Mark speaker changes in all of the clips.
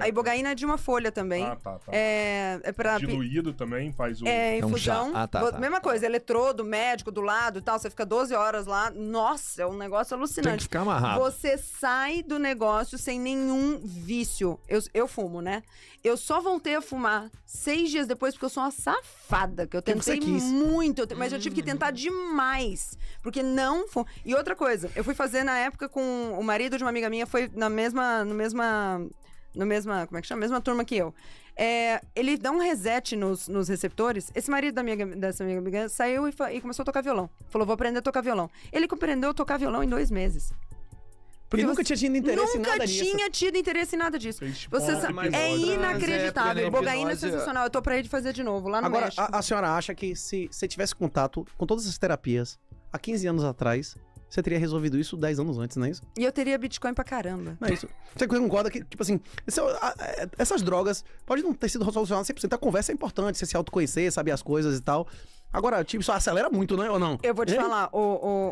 Speaker 1: A ibogaína é de uma folha também.
Speaker 2: Ah, tá.
Speaker 1: É pra...
Speaker 2: Diluído também faz o...
Speaker 1: É, infusão.
Speaker 3: Tá.
Speaker 1: Mesma coisa, eletrodo, médico do lado e tal. Você fica 12 horas lá. Nossa, é um negócio alucinante.
Speaker 3: Tem que ficar amarrado.
Speaker 1: Você sai do negócio sem nenhum vício. Eu fumo, né? Eu só voltei a fumar 6 dias depois porque eu sou uma safada. Que eu tentei muito. Mas eu tive que tentar demais. Porque não... E outra coisa, eu fui fazer na época com o marido de uma amiga minha. Foi na mesma, como é que chama? Mesma turma que eu. Ele dá um reset nos receptores. Esse marido dessa minha amiga saiu e começou a tocar violão. Falou, vou aprender a tocar violão. Ele aprendeu a tocar violão em 2 meses.
Speaker 4: Porque nunca tinha tido interesse em nada disso.
Speaker 1: Nunca tinha tido interesse em nada disso. É inacreditável. Bogaína é sensacional. Eu tô pra ele fazer de novo, lá no México.
Speaker 4: Agora, a senhora acha que se você tivesse contato com todas essas terapias há 15 anos atrás... Você teria resolvido isso 10 anos antes, não é isso?
Speaker 1: E eu teria Bitcoin pra caramba.
Speaker 4: Não é isso. Você concorda que, tipo assim, essas drogas podem não ter sido solucionadas 100%. A conversa é importante, você se autoconhecer, saber as coisas e tal. Agora, tipo, isso acelera muito, né? Ou não?
Speaker 1: Eu vou te falar,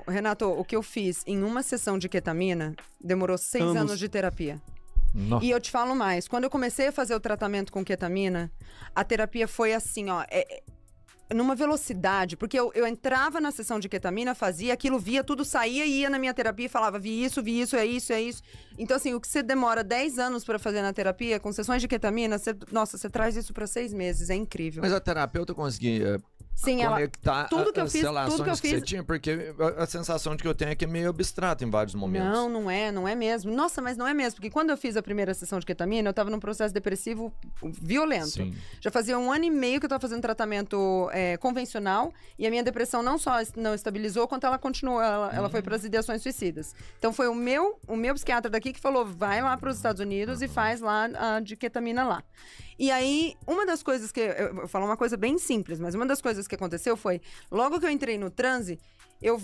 Speaker 1: Renato, o que eu fiz em uma sessão de ketamina demorou 6 anos de terapia. Nossa. E eu te falo mais, quando eu comecei a fazer o tratamento com ketamina, a terapia foi assim, ó... numa velocidade, porque eu entrava na sessão de ketamina, fazia aquilo, via, tudo saía e ia na minha terapia e falava, vi isso, é isso. Então, assim, o que você demora 10 anos pra fazer na terapia, com sessões de ketamina, você traz isso pra 6 meses, é incrível.
Speaker 3: Mas a terapeuta conseguia conectar as relações que você tinha, porque a sensação de que eu tenho é que é meio abstrato em vários momentos.
Speaker 1: Não é mesmo. Nossa, mas não é mesmo, porque quando eu fiz a primeira sessão de ketamina, eu tava num processo depressivo violento. Sim. Já fazia 1 ano e meio que eu tava fazendo tratamento convencional, e a minha depressão não só não estabilizou, quanto ela continuou, ela foi para as ideações suicidas. Então foi o meu psiquiatra daqui que falou, vai lá para os Estados Unidos e faz lá a de ketamina lá. E aí, uma das coisas que... Eu vou falar uma coisa bem simples, mas uma das coisas que aconteceu foi, logo que eu entrei no transe, eu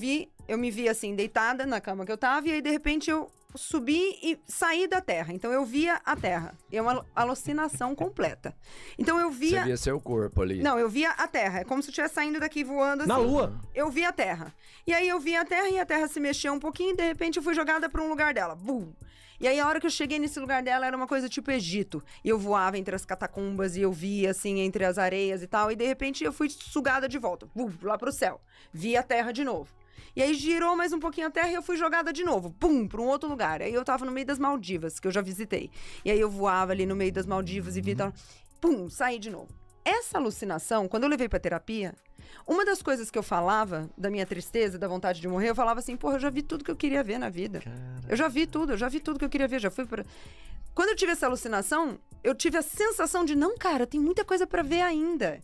Speaker 1: me vi assim, deitada na cama que eu tava, e aí de repente eu subi e saí da Terra. Então eu via a Terra. É uma alucinação completa. Então eu via...
Speaker 3: Você via seu corpo ali.
Speaker 1: Não, eu via a Terra. É como se eu estivesse saindo daqui voando assim.
Speaker 4: Na Lua?
Speaker 1: Eu via a Terra. E aí eu via a Terra e a Terra se mexeu um pouquinho e de repente eu fui jogada pra um lugar dela. Bum! E aí a hora que eu cheguei nesse lugar dela era uma coisa tipo Egito. E eu voava entre as catacumbas e eu via assim entre as areias e tal. E de repente eu fui sugada de volta. Bum! Lá pro céu. Vi a Terra de novo. E aí girou mais um pouquinho a Terra e eu fui jogada de novo, pum, pra um outro lugar. Aí eu tava no meio das Maldivas, que eu já visitei. E aí eu voava ali no meio das Maldivas e vi, pum, saí de novo. Essa alucinação, quando eu levei pra terapia, uma das coisas que eu falava, da minha tristeza, da vontade de morrer, eu falava assim, porra, eu já vi tudo que eu queria ver na vida. Caramba. Eu já vi tudo que eu queria ver, já fui pra... Quando eu tive essa alucinação, eu tive a sensação de, não, cara, tem muita coisa pra ver ainda.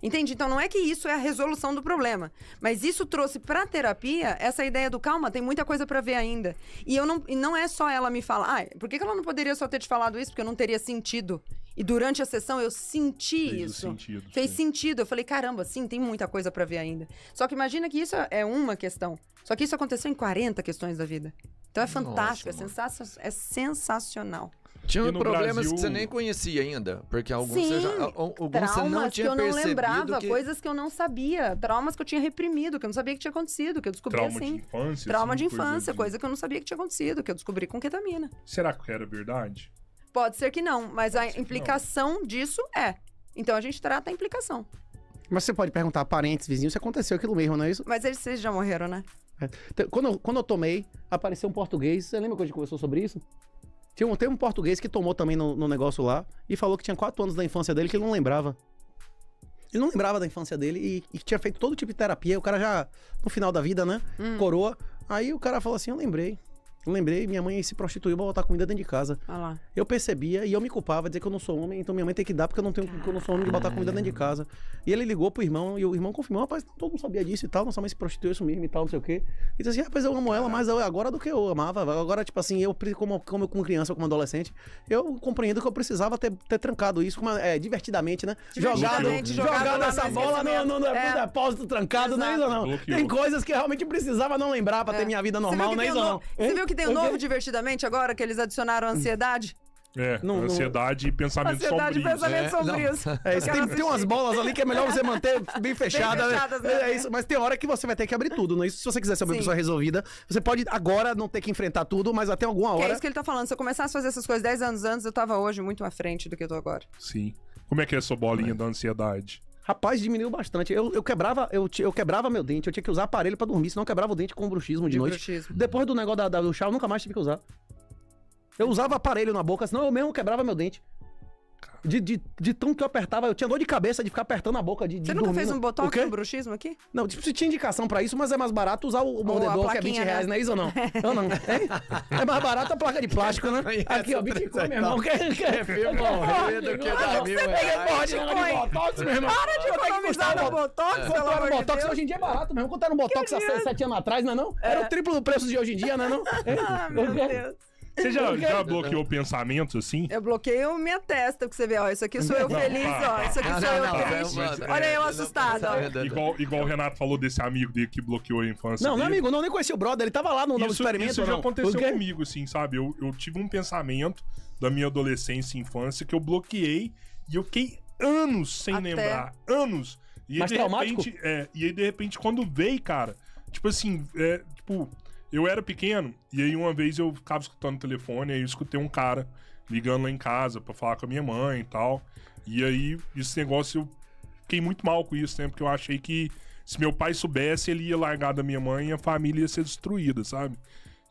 Speaker 1: Entende? Então não é que isso é a resolução do problema, mas isso trouxe pra terapia essa ideia do calma, tem muita coisa pra ver ainda. E não é só ela me falar, por que ela não poderia só ter te falado isso? Porque eu não teria sentido. E durante a sessão eu senti isso. Fez sentido. Eu falei, caramba, sim, tem muita coisa pra ver ainda. Só que imagina que isso é uma questão. Só que isso aconteceu em 40 questões da vida. Então é fantástico, é sensacional.
Speaker 3: Tinha problemas Brasil... que você nem conhecia ainda, porque alguns você não tinha percebido. Traumas que eu não lembrava, coisas que eu não sabia, traumas que eu tinha reprimido, que eu não sabia que tinha acontecido, que eu descobri assim. Trauma de infância, coisa que eu não sabia que tinha acontecido, que eu descobri com ketamina.
Speaker 2: Será que era verdade?
Speaker 1: Pode ser que não, mas a implicação disso é. Então a gente trata a implicação.
Speaker 4: Mas você pode perguntar a parentes, vizinhos, se aconteceu aquilo mesmo, não é isso?
Speaker 1: Mas vocês já morreram, né?
Speaker 4: Quando eu tomei, apareceu um português, você lembra que a gente conversou sobre isso? Teve um português que tomou também no negócio lá e falou que tinha 4 anos da infância dele que ele não lembrava. Ele não lembrava da infância dele e tinha feito todo tipo de terapia. O cara já, no final da vida, né? Coroa. Aí o cara falou assim, eu lembrei, minha mãe se prostituiu pra botar comida dentro de casa.
Speaker 1: Lá.
Speaker 4: Eu percebia e eu me culpava, dizer que eu não sou homem, então minha mãe tem que dar porque eu não sou homem de botar comida dentro de casa. E ele ligou pro irmão e o irmão confirmou, rapaz, todo mundo sabia disso e tal, nossa mãe se prostituiu isso mesmo e tal, não sei o quê. E disse assim, rapaz, eu amo ela mais agora do que eu amava. Agora, tipo assim, eu como criança ou como adolescente, eu compreendo que eu precisava ter trancado isso divertidamente, né? Jogado essa bola no depósito trancado, não é isso ou não? Tem coisas que eu realmente precisava não lembrar pra ter minha vida normal, não é isso ou não?
Speaker 1: Você viu que tem o novo Divertidamente agora, que eles adicionaram a ansiedade?
Speaker 2: Ansiedade e pensamento sombrio.
Speaker 1: Ansiedade e pensamento sombrio.
Speaker 4: Tem umas bolas ali que é melhor você manter bem fechada. Isso, mas tem hora que você vai ter que abrir tudo, não é isso? Se você quiser ser uma pessoa resolvida, você pode agora não ter que enfrentar tudo, mas até alguma hora...
Speaker 1: É isso que ele tá falando. Se eu começasse a fazer essas coisas 10 anos antes, eu tava hoje muito à frente do que eu tô agora.
Speaker 2: Sim. Como é que é a sua bolinha da ansiedade?
Speaker 4: Rapaz, diminuiu bastante. Eu quebrava meu dente, eu tinha que usar aparelho pra dormir, senão eu quebrava o dente com bruxismo de noite. Depois do negócio do chá, eu nunca mais tive que usar. Eu usava aparelho na boca, senão eu mesmo quebrava meu dente. De tão que eu apertava, eu tinha dor de cabeça de ficar apertando a boca de
Speaker 1: Você nunca fez um botox no bruxismo aqui?
Speaker 4: Não, tipo, você tinha indicação pra isso, mas é mais barato usar o mordedor, que é 20 reais, não é isso ou não? Eu não. É mais barato a placa de plástico, né? Aqui, ó, Bitcoin, meu irmão. Prefiro morrer do que dar Botox, meu irmão.
Speaker 1: Para de economizar no Botox, pelo amor de Deus.
Speaker 4: Hoje em dia é barato mesmo. Quanto era um Botox há 7 anos atrás, não é não? Era o triplo do preço de hoje em dia, não é não?
Speaker 1: Ah, meu Deus.
Speaker 2: Você já bloqueou pensamentos assim?
Speaker 1: Eu bloqueio minha testa, porque você vê, ó, isso aqui sou eu feliz, ó, isso aqui sou eu triste. Olha eu assustado, ó.
Speaker 2: Igual o Renato falou desse amigo dele que bloqueou a infância.
Speaker 4: Não, amigo, não, nem conheci o brother, ele tava lá no experimento.
Speaker 2: Isso já aconteceu comigo, assim, sabe? Eu tive um pensamento da minha adolescência e infância que eu bloqueei e eu fiquei anos sem lembrar. Anos. E
Speaker 4: mas traumático?
Speaker 2: E aí, de repente, quando veio, cara, tipo assim, eu era pequeno, e aí uma vez eu ficava escutando o telefone, aí eu escutei um cara ligando lá em casa pra falar com a minha mãe e tal. E aí, esse negócio, eu fiquei muito mal com isso, né? Porque eu achei que se meu pai soubesse, ele ia largar da minha mãe e a família ia ser destruída, sabe?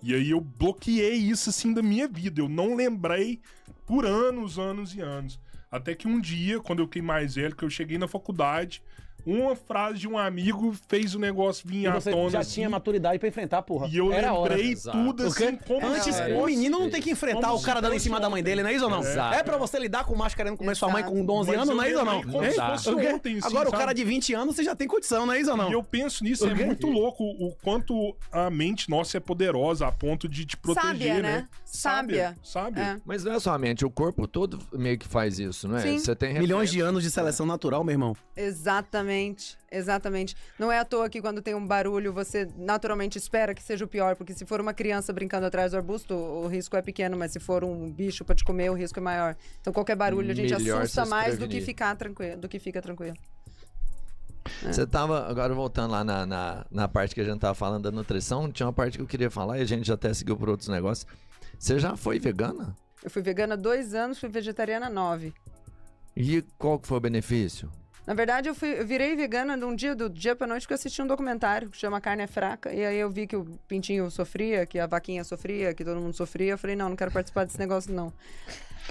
Speaker 2: E aí eu bloqueei isso, assim, da minha vida. Eu não lembrei por anos e anos. Até que um dia, quando eu fiquei mais velho, que eu cheguei na faculdade... Uma frase de um amigo fez o negócio vir à tona.
Speaker 4: Você já
Speaker 2: assim,
Speaker 4: tinha maturidade pra enfrentar, porra.
Speaker 2: E eu lembrei tudo assim, como
Speaker 4: antes, o menino não tem que enfrentar o cara dando em cima da mãe dele, não é isso ou não? É pra você lidar com o macho querendo comer sua mãe com 11 anos, não é isso ou não?
Speaker 2: Ontem, assim,
Speaker 4: agora o cara de 20 anos, você já tem condição, não é isso ou não?
Speaker 2: E eu penso nisso, é muito louco o quanto a mente nossa é poderosa a ponto de te proteger, né?
Speaker 1: Sábia.
Speaker 3: Mas não é só a mente, o corpo todo meio que faz isso, não é?
Speaker 1: Sim.
Speaker 3: Você tem
Speaker 4: milhões de anos de seleção natural, meu irmão.
Speaker 1: Exatamente. Não é à toa que quando tem um barulho, você naturalmente espera que seja o pior, porque se for uma criança brincando atrás do arbusto, o risco é pequeno, mas se for um bicho pra te comer, o risco é maior. Então qualquer barulho a gente assusta mais do que fica tranquilo.
Speaker 3: Você tava, agora voltando lá na parte que a gente tava falando da nutrição, tinha uma parte que eu queria falar e a gente já até seguiu por outros negócios. Você já foi vegana?
Speaker 1: Eu fui vegana 2 anos, fui vegetariana 9.
Speaker 3: E qual que foi o benefício?
Speaker 1: Na verdade, eu virei vegana do dia pra noite, porque eu assisti um documentário que chama Carne é Fraca. E aí eu vi que o pintinho sofria, que a vaquinha sofria, que todo mundo sofria. Eu falei, não quero participar desse negócio, não.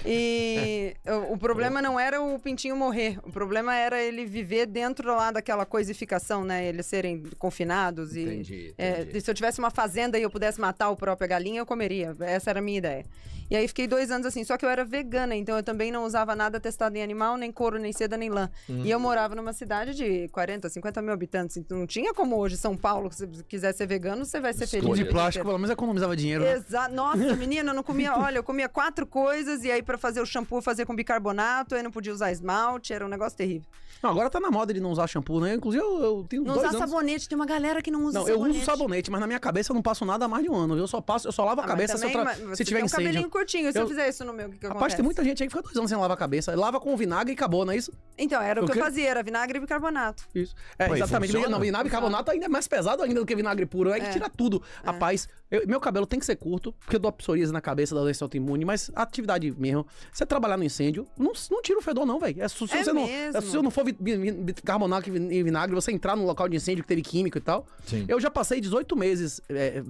Speaker 1: E o problema não era o pintinho morrer. O problema era ele viver dentro lá daquela coisificação, né? Eles serem confinados. Entendi. Se eu tivesse uma fazenda e eu pudesse matar o próprio galinha, eu comeria. Essa era a minha ideia. E aí fiquei 2 anos assim, só que eu era vegana, então eu também não usava nada testado em animal, nem couro, nem seda, nem lã. E eu morava numa cidade de 40, 50 mil habitantes, então não tinha como hoje São Paulo, se você quiser ser vegano, você vai ser feliz.
Speaker 4: De plástico, pelo menos economizava dinheiro.
Speaker 1: Exato. Nossa, menina, eu não comia, olha, eu comia 4 coisas, e aí pra fazer o shampoo, eu fazia com bicarbonato, aí não podia usar esmalte, era um negócio terrível.
Speaker 4: Não, agora tá na moda de não usar shampoo, né? Inclusive eu tenho 2 anos. Não usar
Speaker 1: sabonete, tem uma galera que não usa sabonete.
Speaker 4: Não, eu uso sabonete, mas na minha cabeça eu não passo nada há mais de um ano. Eu só lavo a cabeça se tiver incêndio.
Speaker 1: Tem um cabelinho curtinho, se eu fizer isso no meu, o que acontece?
Speaker 4: Rapaz, tem muita gente aí que fica 2 anos sem lavar a cabeça. Lava com vinagre e acabou, não é isso?
Speaker 1: Então, era o que eu fazia, era vinagre e bicarbonato.
Speaker 4: Isso. Exatamente. Não, vinagre e bicarbonato ainda é mais pesado ainda do que vinagre puro. É que tira tudo. Rapaz, meu cabelo tem que ser curto, porque eu dou psoríase na cabeça da doença autoimune, mas a atividade mesmo, você trabalhar no incêndio, não tira o fedor não, velho. Se eu não for bicarbonato e vinagre, você entrar num local de incêndio que teve químico e tal. Sim. Eu já passei 18 meses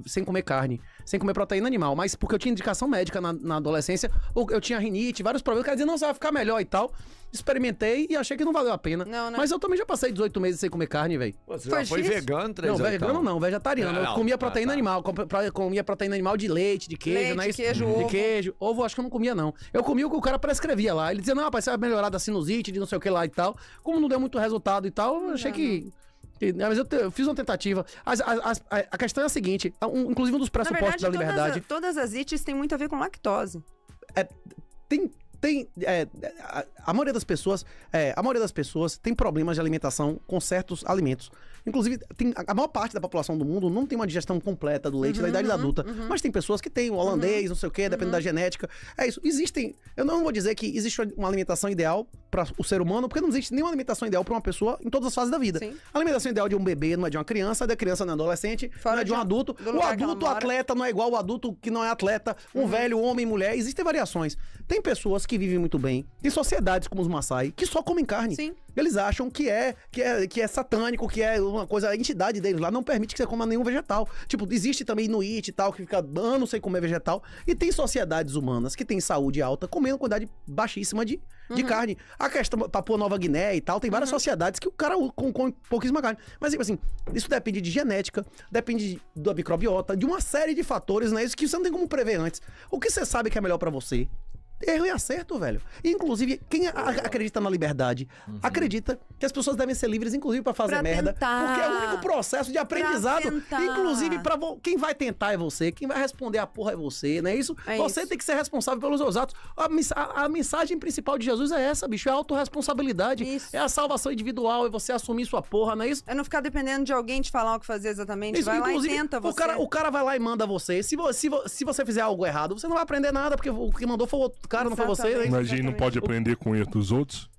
Speaker 4: sem comer carne, sem comer proteína animal, mas porque eu tinha indicação médica na adolescência, eu tinha rinite, vários problemas, quer dizer, não, você vai ficar melhor e tal. Experimentei e achei que não valeu a pena. Não. Mas eu também já passei 18 meses sem comer carne, velho.
Speaker 3: Você já foi vegano 3 anos?
Speaker 4: Não, vegano não, vegetariano. Eu comia proteína animal, comia proteína animal de leite, de queijo, né?
Speaker 1: Queijo, ovo.
Speaker 4: De queijo. Ovo, acho que eu não comia, não. Eu comia o que o cara prescrevia lá. Ele dizia, não, rapaz, você vai melhorar da sinusite, de não sei o que lá e tal. Como não deu muito resultado e tal, eu achei que... Mas eu fiz uma tentativa. A questão é a seguinte, inclusive um dos pressupostos da liberdade...
Speaker 1: Todas as ites têm muito a ver com lactose.
Speaker 4: a maioria das pessoas tem problemas de alimentação com certos alimentos. Inclusive, a maior parte da população do mundo não tem uma digestão completa do leite da idade adulta. Mas tem pessoas que têm o holandês, não sei o quê, dependendo da genética. É isso. Eu não vou dizer que existe uma alimentação ideal para o ser humano, porque não existe nenhuma alimentação ideal para uma pessoa em todas as fases da vida. Sim. A alimentação ideal de um bebê não é de uma criança, da criança não é adolescente, não é de um adulto. O adulto atleta não é igual ao adulto que não é atleta, velho, homem, mulher. Existem variações. Tem pessoas que vivem muito bem, tem sociedades como os Maasai que só comem carne.
Speaker 1: Sim.
Speaker 4: Eles acham que é satânico, que é uma coisa, a entidade deles lá não permite que você coma nenhum vegetal. Tipo, existe também Inuit e tal, que fica anos sem comer vegetal. E tem sociedades humanas que têm saúde alta, comendo quantidade baixíssima de carne. A questão Papua Nova Guiné e tal, tem várias sociedades que o cara come pouquíssima carne. Mas, tipo assim, isso depende de genética, depende da microbiota, de uma série de fatores, né? Isso que você não tem como prever antes. O que você sabe que é melhor pra você? Erro e acerto, velho. Inclusive, quem acredita na liberdade, acredita que as pessoas devem ser livres, inclusive pra fazer merda. Porque é o único processo de aprendizado. Inclusive, quem vai tentar é você, quem vai responder a porra é você, não é isso? Você tem que ser responsável pelos seus atos. A mensagem principal de Jesus é essa, bicho. É a autorresponsabilidade. É a salvação individual, é você assumir sua porra, não é isso?
Speaker 1: É não ficar dependendo de alguém te falar o que fazer exatamente. Isso, vai lá e tenta você.
Speaker 4: O cara vai lá e manda você. Se você fizer algo errado, você não vai aprender nada, porque o que mandou foi o outro cara, não foi você, né?
Speaker 2: Mas a gente não pode aprender com o erro dos outros?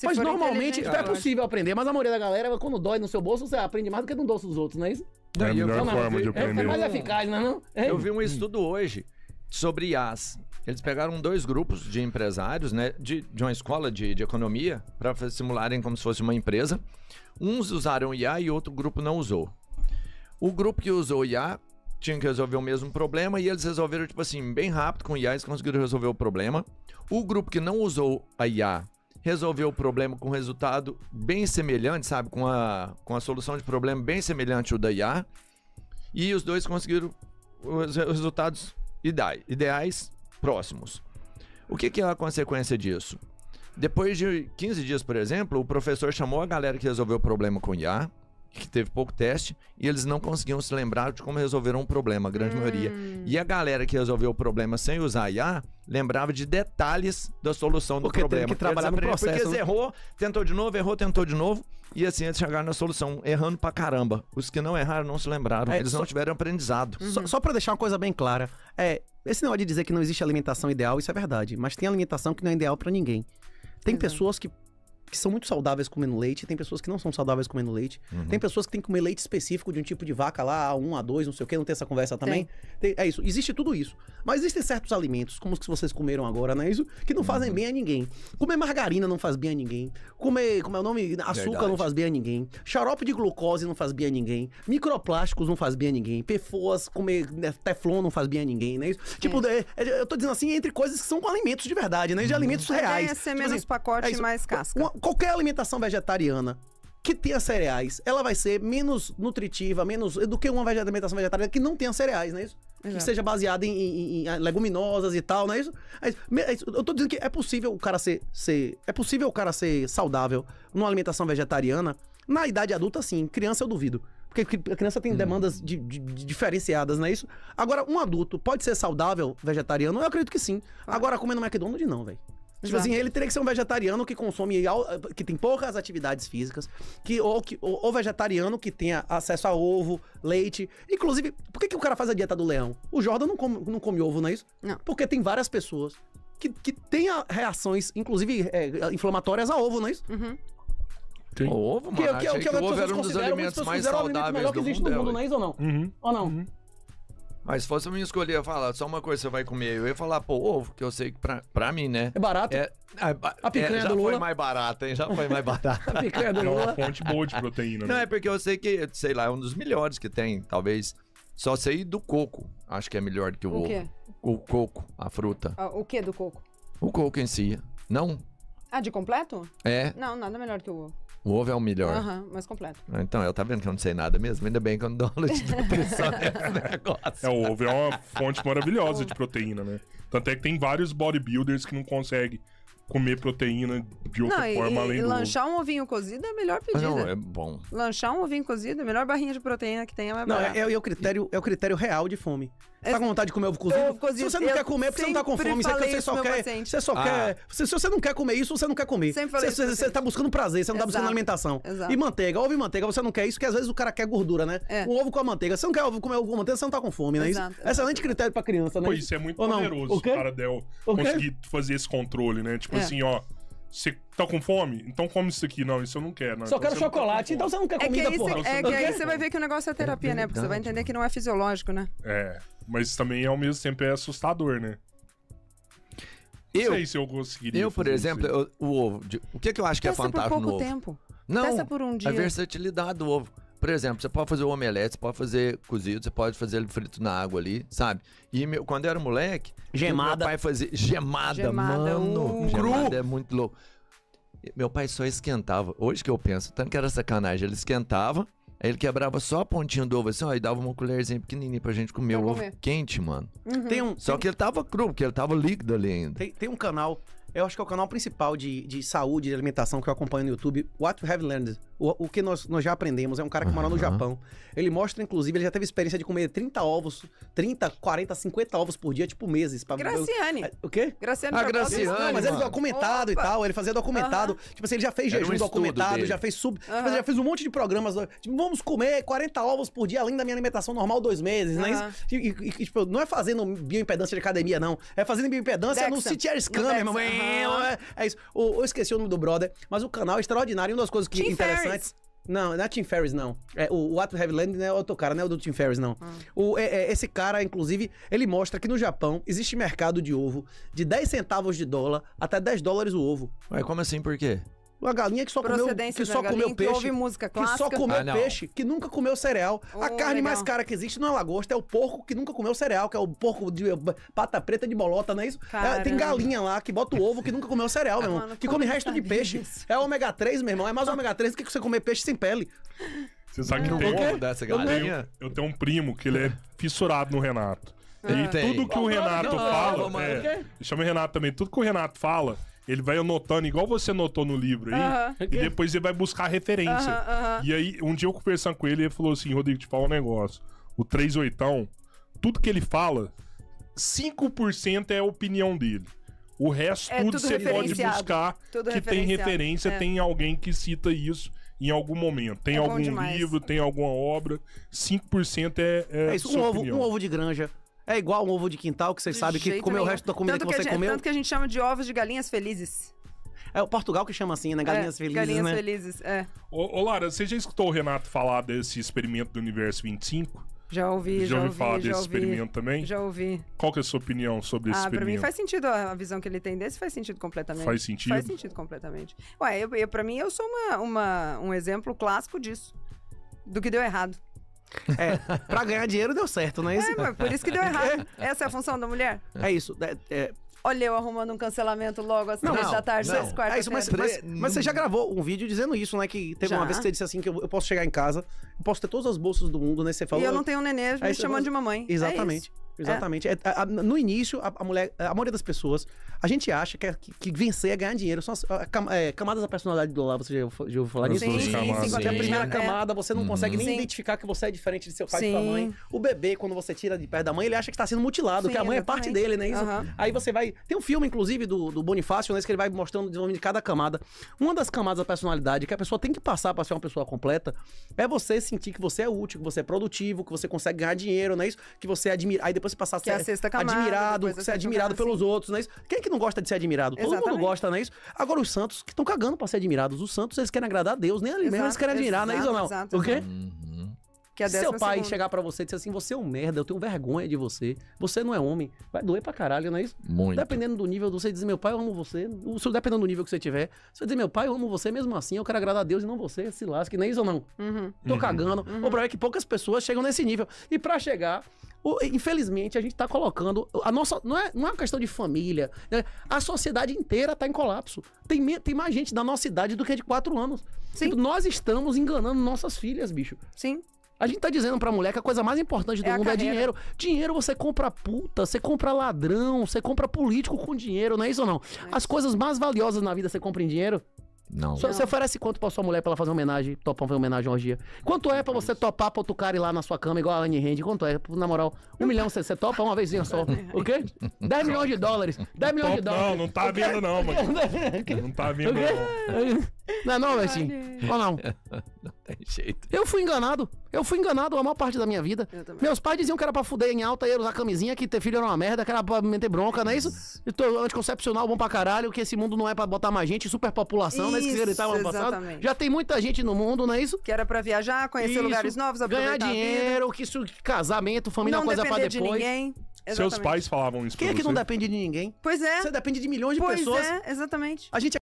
Speaker 4: Mas normalmente é possível aprender, mas a maioria da galera, quando dói no seu bolso, você aprende mais do que no bolso dos outros, não é isso?
Speaker 2: É a melhor forma de aprender.
Speaker 4: É mais eficaz, não é não?
Speaker 3: Eu vi um estudo hoje sobre IAs. Eles pegaram 2 grupos de empresários, né, de uma escola de economia, para simularem como se fosse uma empresa. Uns usaram IA e outro grupo não usou. O grupo que usou IA tinha que resolver o mesmo problema e eles resolveram, tipo assim, bem rápido com IA, eles conseguiram resolver o problema. O grupo que não usou a IA resolveu o problema com resultado bem semelhante, sabe? Com a solução de problema bem semelhante ao da IA. E os dois conseguiram os resultados ideais próximos. O que é a consequência disso? Depois de 15 dias, por exemplo, o professor chamou a galera que resolveu o problema com IA, que teve pouco teste, e eles não conseguiam se lembrar de como resolveram um problema, a grande maioria. E a galera que resolveu o problema sem usar IA, lembrava de detalhes da solução do problema.
Speaker 4: Teve que trabalhar no processo.
Speaker 3: Porque eles errou, tentou de novo, e assim eles chegaram na solução, errando pra caramba. Os que não erraram não se lembraram, eles não tiveram aprendizado.
Speaker 4: Só pra deixar uma coisa bem clara, esse negócio de dizer que não existe alimentação ideal, isso é verdade, mas tem alimentação que não é ideal pra ninguém. Tem pessoas que são muito saudáveis comendo leite, tem pessoas que não são saudáveis comendo leite, tem pessoas que têm que comer leite específico de um tipo de vaca lá, A1, A2, não sei o que, não tem essa conversa também? É isso, existe tudo isso. Mas existem certos alimentos, como os que vocês comeram agora, não é isso? Que não fazem bem a ninguém. Comer margarina não faz bem a ninguém. Comer, como é o nome? Açúcar não faz bem a ninguém. Xarope de glucose não faz bem a ninguém. Microplásticos não faz bem a ninguém. PFOAs, comer teflon não faz bem a ninguém, não é isso? Tipo, eu tô dizendo assim, entre coisas que são alimentos de verdade, né? De alimentos reais.
Speaker 1: É ser menos assim, pacote e mais casca.
Speaker 4: Qualquer alimentação vegetariana que tenha cereais, ela vai ser menos nutritiva, menos do que uma alimentação vegetariana que não tenha cereais, não é isso? Que seja baseada em leguminosas e tal, não é isso? Eu tô dizendo que é possível o cara ser saudável numa alimentação vegetariana. Na idade adulta, sim. Criança, eu duvido. Porque a criança tem demandas diferenciadas, não é isso? Agora, um adulto pode ser saudável vegetariano? Eu acredito que sim. Agora, comendo McDonald's, não, velho. Tipo assim, ele teria que ser um vegetariano que consome, que tem poucas atividades físicas, ou vegetariano que tenha acesso a ovo, leite. Inclusive, por que o cara faz a dieta do leão? O Jordan não come ovo, não é isso?
Speaker 1: Não.
Speaker 4: Porque tem várias pessoas que têm reações, inclusive inflamatórias a ovo, não é isso?
Speaker 3: O ovo, mano, que o ovo era um dos alimentos mais saudáveis do mundo,
Speaker 4: não é isso ou não? Ou não?
Speaker 3: Mas se fosse eu me escolher, eu falar só uma coisa você vai comer, eu ia falar, ovo, que eu sei que pra mim, né?
Speaker 4: É barato?
Speaker 3: A picanha do Lula. Já foi mais barata, hein? Já foi mais barata.
Speaker 4: A picanha do Lula.
Speaker 2: É uma fonte boa de proteína, né?
Speaker 3: Não, é porque eu sei que, sei lá, é um dos melhores que tem, talvez. Só sei do coco, acho que é melhor do que o ovo.
Speaker 1: O quê?
Speaker 3: O coco, a fruta.
Speaker 1: O que do coco?
Speaker 3: O coco em si. Não?
Speaker 1: De completo?
Speaker 3: É.
Speaker 1: Não, nada melhor que o ovo.
Speaker 3: O ovo é o melhor.
Speaker 1: Mais completo.
Speaker 3: Então, eu tá vendo que eu não sei nada mesmo? Ainda bem que eu não dou aula de nutrição nesse negócio.
Speaker 2: O ovo é uma fonte maravilhosa de proteína, né? Tanto é que tem vários bodybuilders que não conseguem comer proteína de outra forma além do
Speaker 1: lanchar um ovinho cozido é a melhor pedida.
Speaker 3: Não, é bom.
Speaker 1: Lanchar um ovinho cozido é a melhor barrinha de proteína que tem, é mais barato.
Speaker 4: É o critério real de fome. Você tá com vontade de comer ovo cozido? Se você não quer comer, porque você não tá com fome, você só quer. Você só quer. Se você não quer comer isso, você não quer comer. Você tá buscando prazer, você não tá buscando alimentação.
Speaker 1: Exato.
Speaker 4: E manteiga, ovo e manteiga, você não quer isso, porque às vezes o cara quer gordura, né? Um ovo com a manteiga. Você não quer comer ovo com a manteiga, você não tá com fome, né? Excelente critério pra criança, né?
Speaker 2: Pô, isso é muito poderoso, o cara conseguir fazer esse controle, né? Tipo assim, ó. Você tá com fome? Então come isso aqui. Não, isso eu não quero. Não.
Speaker 4: Só quero chocolate, então você não quer comida, porra.
Speaker 1: Que aí você vai ver que o negócio é terapia, né? Porque você vai entender que não é fisiológico, né?
Speaker 2: Mas também ao mesmo tempo é assustador, né? Não sei se eu conseguiria.
Speaker 3: Eu, por exemplo, o ovo. O que eu acho que é fantástico no ovo?
Speaker 1: Testa por pouco tempo.
Speaker 3: Não,
Speaker 1: testa por um dia.
Speaker 3: A versatilidade do ovo. Por exemplo, você pode fazer o omelete, você pode fazer cozido, você pode fazer ele frito na água ali, sabe? E quando eu era moleque,
Speaker 4: gemada.
Speaker 3: Meu pai fazia gemada, mano. Gemada é muito louco. Meu pai só esquentava. Hoje que eu penso, tanto que era sacanagem, ele esquentava, aí ele quebrava só a pontinha do ovo assim, ó, e dava uma colherzinha pequenininha pra gente comer o ovo quente, mano. Só que ele tava cru, porque ele tava líquido ali ainda.
Speaker 4: Tem um canal, eu acho que é o canal principal de saúde e alimentação que eu acompanho no YouTube, What We Have Learned. O que nós já aprendemos, é um cara que mora no Japão. Ele mostra, inclusive, ele já teve experiência de comer 30 ovos, 30, 40, 50 ovos por dia, tipo meses.
Speaker 1: Graciane.
Speaker 4: O quê?
Speaker 1: Graciane.
Speaker 4: Graciane. Não, mas ele documentado e tal, ele fazia documentado. Tipo assim, ele já fez jejum documentado, já fez ele já fez um monte de programas. Tipo, vamos comer 40 ovos por dia, além da minha alimentação normal 2 meses, né? E tipo, não é fazendo bioimpedância de academia, não. É fazendo bioimpedância no CT scan, meu irmão. É isso. Eu esqueci o nome do brother, mas o canal é extraordinário. Uma das coisas que interessantes. Não é Tim Ferriss, não. O What We Have Learned não é outro cara, não é o do Tim Ferriss, não. Esse cara, inclusive, ele mostra que no Japão existe mercado de ovo de 10 centavos de dólar até $10 o ovo.
Speaker 3: Ué, como assim? Por quê?
Speaker 4: Uma galinha que só comeu peixe,
Speaker 1: que ouve música clássica.
Speaker 4: que só comeu peixe, que nunca comeu cereal. A carne mais cara que existe não é lagosta, é o porco que nunca comeu cereal, que é o porco de pata preta de bolota, não é isso? Tem galinha lá que bota o ovo que nunca comeu cereal, meu irmão. Que come resto de peixe. É ômega 3, meu irmão. É mais ômega 3 do que você comer peixe sem pele.
Speaker 2: Você sabe que eu tenho um primo que ele é fissurado no Renato. E tudo que o Renato fala... Chama o Renato também. Tudo que o Renato fala... Ele vai anotando, igual você anotou no livro aí, e depois ele vai buscar referência. E aí, um dia eu conversando com ele, ele falou assim, Rodrigo, te fala um negócio. O 38ão, tudo que ele fala, 5% é a opinião dele. O resto, tudo você pode buscar, que tem referência, tem alguém que cita isso em algum momento. Tem algum livro, tem alguma obra. 5% é
Speaker 4: isso, um ovo de granja. É igual um ovo de quintal, que vocês sabem que comeu o resto da comida que você comeu.
Speaker 1: Tanto que a gente chama de ovos de galinhas felizes.
Speaker 4: É o Portugal que chama assim, né? Galinhas felizes,
Speaker 1: galinhas
Speaker 4: né?
Speaker 1: felizes,
Speaker 2: Ô, Lara, você já escutou o Renato falar desse experimento do Universo 25?
Speaker 1: Já ouvi, já ouvi
Speaker 2: falar desse experimento também?
Speaker 1: Já ouvi.
Speaker 2: Qual que é a sua opinião sobre esse experimento?
Speaker 1: Pra mim faz sentido, a visão que ele tem desse faz sentido completamente.
Speaker 2: Faz sentido?
Speaker 1: Faz sentido completamente. Ué, pra mim eu sou um exemplo clássico disso. Do que deu errado.
Speaker 4: Pra ganhar dinheiro deu certo, não é isso?
Speaker 1: Mas por isso que deu errado. Essa é a função da mulher?
Speaker 4: É isso.
Speaker 1: Olha eu arrumando um cancelamento logo às 3 da tarde, 6 quartas.
Speaker 4: Mas você já gravou um vídeo dizendo isso, né? Que teve uma vez que você disse assim, que eu posso chegar em casa, eu posso ter todas as bolsas do mundo, né? Você falou...
Speaker 1: E eu não tenho um nenê me chamando de mamãe.
Speaker 4: Exatamente. Exatamente. No início, a maioria das pessoas, a gente acha que vencer é ganhar dinheiro. São as camadas da personalidade do Olavo. Você já ouviu falar nisso?
Speaker 1: Sim.
Speaker 4: Até a primeira camada, você não consegue nem identificar que você é diferente de seu pai e sua mãe. O bebê, quando você tira de perto da mãe, ele acha que está sendo mutilado, que a mãe é parte dele, né? Isso? Aí você vai... Tem um filme, inclusive, do Bonifácio, né? Que ele vai mostrando o desenvolvimento de cada camada. Uma das camadas da personalidade que a pessoa tem que passar para ser uma pessoa completa é você sentir que você é útil, que você é produtivo, que você consegue ganhar dinheiro, não é isso? Que você admira. Aí depois você passar a ser admirado, que você é admirado pelos outros, não é isso? Quem é que não gosta de ser admirado? Todo mundo gosta, não é isso? Agora os santos que estão cagando pra ser admirados. Os santos, eles querem agradar a Deus, nem ali mesmo eles querem admirar, não é isso ou não? O quê? Que seu pai chegar pra você e dizer assim, você é um merda, eu tenho vergonha de você, você não é homem, vai doer pra caralho, não é isso?
Speaker 3: Muito.
Speaker 4: Dependendo do nível, você diz, meu pai, eu amo você, dependendo do nível que você tiver, você vai dizer, meu pai, eu amo você, mesmo assim, eu quero agradar a Deus e não você, se lasque, não é isso ou não? Tô cagando. O problema é que poucas pessoas chegam nesse nível. E pra chegar, infelizmente, a gente tá colocando, a nossa, não é uma questão de família, né? A sociedade inteira tá em colapso. Tem mais gente da nossa idade do que de 4 anos. Sim. Tipo, nós estamos enganando nossas filhas, bicho.
Speaker 1: Sim.
Speaker 4: A gente tá dizendo pra mulher que a coisa mais importante do mundo é dinheiro. Dinheiro você compra puta, você compra ladrão, você compra político com dinheiro, não é isso ou não? As coisas mais valiosas na vida você compra em dinheiro.
Speaker 3: Não.
Speaker 4: Você oferece quanto pra sua mulher pra ela fazer uma homenagem, topar uma homenagem hoje dia? Quanto é pra você topar pra outro cara ir lá na sua cama, igual a Anne Hand? Quanto é? Na moral, 1 milhão você topa uma vezinha só. O quê? 10 milhões de dólares. 10 milhões de dólares.
Speaker 2: Não tá vendo não, mano. Não tá vendo não.
Speaker 4: Não é não, Betinho? Ou não?
Speaker 3: Não tem jeito.
Speaker 4: Eu fui enganado a maior parte da minha vida. Meus pais diziam que era pra fuder em alta e usar camisinha, que ter filho era uma merda, que era pra meter bronca, não é isso? Anticoncepcional bom pra caralho, que esse mundo não é pra botar mais gente, superpopulação, não é isso que você gritava ano passado? Já tem muita gente no mundo, não é isso?
Speaker 1: Que era pra viajar, conhecer lugares novos, aproveitar
Speaker 4: ganhar dinheiro, que isso, casamento, família é uma coisa pra depois.
Speaker 1: De ninguém.
Speaker 2: Seus pais falavam isso pra
Speaker 4: Quem é que
Speaker 2: você?
Speaker 4: não depende de ninguém?
Speaker 1: Pois é.
Speaker 4: Você depende de milhões de pessoas.
Speaker 1: Pois é, exatamente.
Speaker 4: A gente